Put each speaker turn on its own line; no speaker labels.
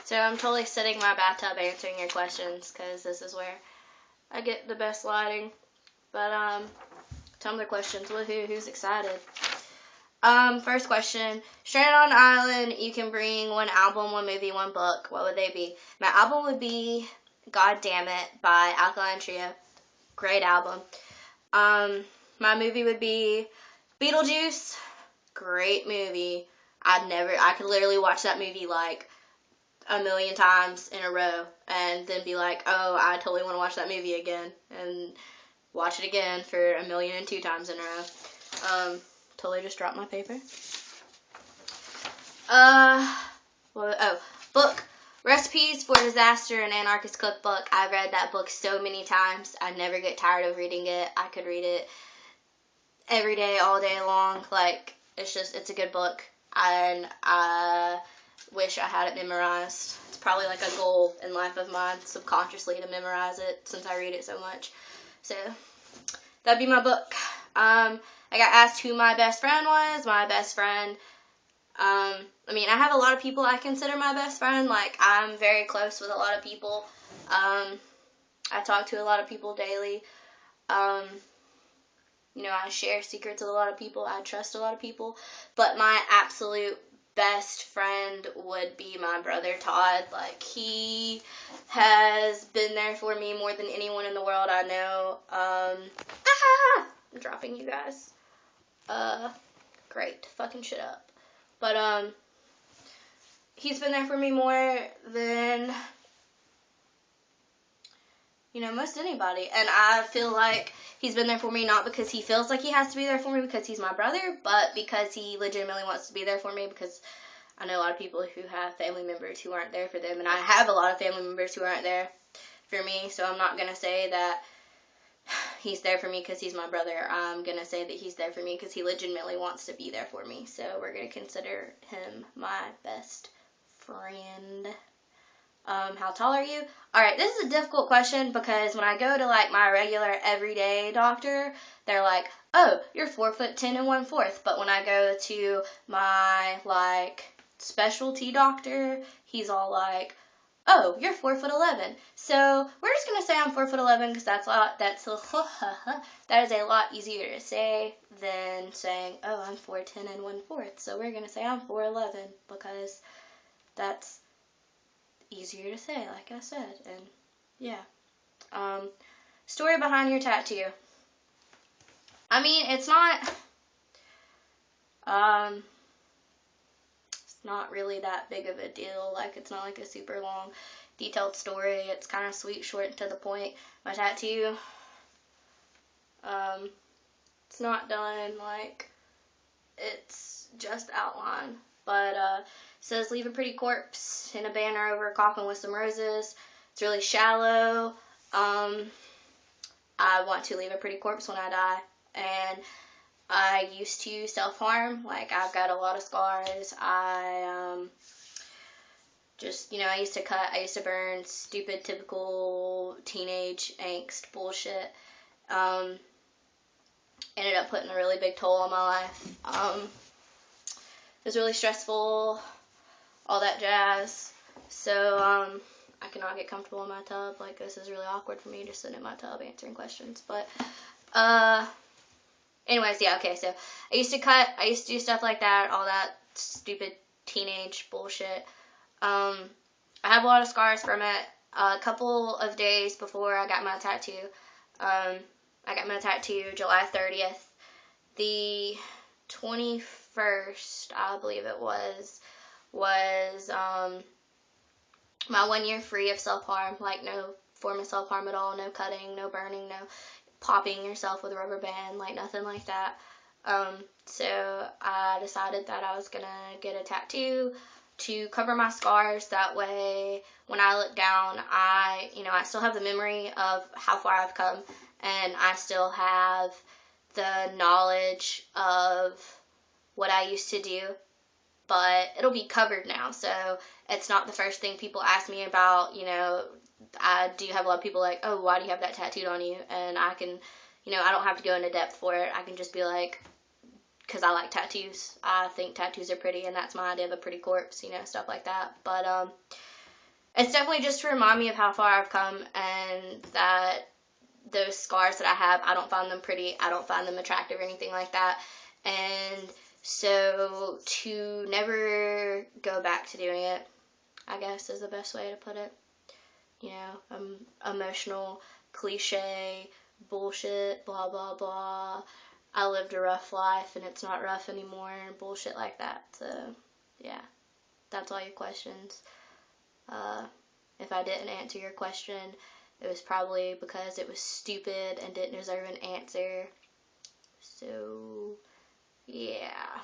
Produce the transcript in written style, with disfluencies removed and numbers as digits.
So I'm totally sitting in my bathtub answering your questions because this is where I get the best lighting. But Tumblr questions. Woohoo! Who's excited? First question. Stranded on an island, you can bring one album, one movie, one book. What would they be? My album would be God Damn It by Alkaline Trio. Great album. My movie would be Beetlejuice. Great movie. I could literally watch that movie like a million times in a row and then be like, oh, I totally want to watch that movie again and watch it again for 1,000,002 times in a row. Totally just dropped my paper. Book. Recipes for Disaster and Anarchist Cookbook. I've read that book so many times. I never get tired of reading it. I could read it every day, all day long. Like, it's a good book. And I wish I had it memorized. It's probably like a goal in life of mine, subconsciously, to memorize it since I read it so much. So, that'd be my book. I got asked who my best friend was. My best friend, I have a lot of people I consider my best friend. Like, I'm very close with a lot of people. I talk to a lot of people daily. I share secrets with a lot of people. I trust a lot of people. But my absolute best friend would be my brother Todd. Like, he has been there for me more than anyone in the world I know. I'm dropping you guys. Great. Fucking shit up. But, he's been there for me more than, most anybody. And I feel like he's been there for me not because he feels like he has to be there for me because he's my brother, but because he legitimately wants to be there for me because I know a lot of people who have family members who aren't there for them, and I have a lot of family members who aren't there for me, so I'm not going to say that he's there for me because he's my brother. I'm going to say that he's there for me because he legitimately wants to be there for me, so we're going to consider him my best friend. How tall are you? Alright, this is a difficult question because when I go to, like, my regular everyday doctor, they're like, oh, you're 4'10" and 1/4. But when I go to my, like, specialty doctor, he's all like, oh, you're 4'11". So we're just gonna say I'm 4'11" because that is a lot easier to say than saying, oh, I'm 4'10" and 1/4. So we're gonna say I'm 4'11" because that's easier to say, like I said. And yeah. Story behind your tattoo. It's not really that big of a deal. Like, it's not like a super long, detailed story. It's kind of sweet, short, and to the point. My tattoo, it's not done. Like, it's just outline. But, it says, leave a pretty corpse in a banner over a coffin with some roses. It's really shallow. I want to leave a pretty corpse when I die. And I used to self-harm. Like, I've got a lot of scars. I used to cut, I used to burn, stupid, typical teenage angst bullshit. Ended up putting a really big toll on my life. It was really stressful, all that jazz. So, I cannot get comfortable in my tub. Like, this is really awkward for me just sitting in my tub answering questions. But, anyways, yeah, okay, so I used to cut, I used to do stuff like that, all that stupid teenage bullshit. I have a lot of scars from it. A couple of days before I got my tattoo, I got my tattoo July 30th. The 21st, I believe it was my 1 year free of self-harm. Like, no form of self-harm at all, no cutting, no burning, no popping yourself with a rubber band, like, nothing like that. So I decided that I was gonna get a tattoo to cover my scars. That way, when I look down, I still have the memory of how far I've come, and I still have the knowledge of what I used to do, but it'll be covered now, so it's not the first thing people ask me about. I do have a lot of people like, oh, why do you have that tattooed on you? And I can, I don't have to go into depth for it. I can just be like, because I like tattoos. I think tattoos are pretty, and that's my idea of a pretty corpse, stuff like that. But, It's definitely just to remind me of how far I've come, and that those scars that I have, I don't find them pretty, I don't find them attractive or anything like that. And so to never go back to doing it, I guess, is the best way to put it. You know, emotional, cliche, bullshit, blah, blah, blah. I lived a rough life and it's not rough anymore, and bullshit like that. So, yeah, that's all your questions. If I didn't answer your question, it was probably because it was stupid and didn't deserve an answer. So, yeah.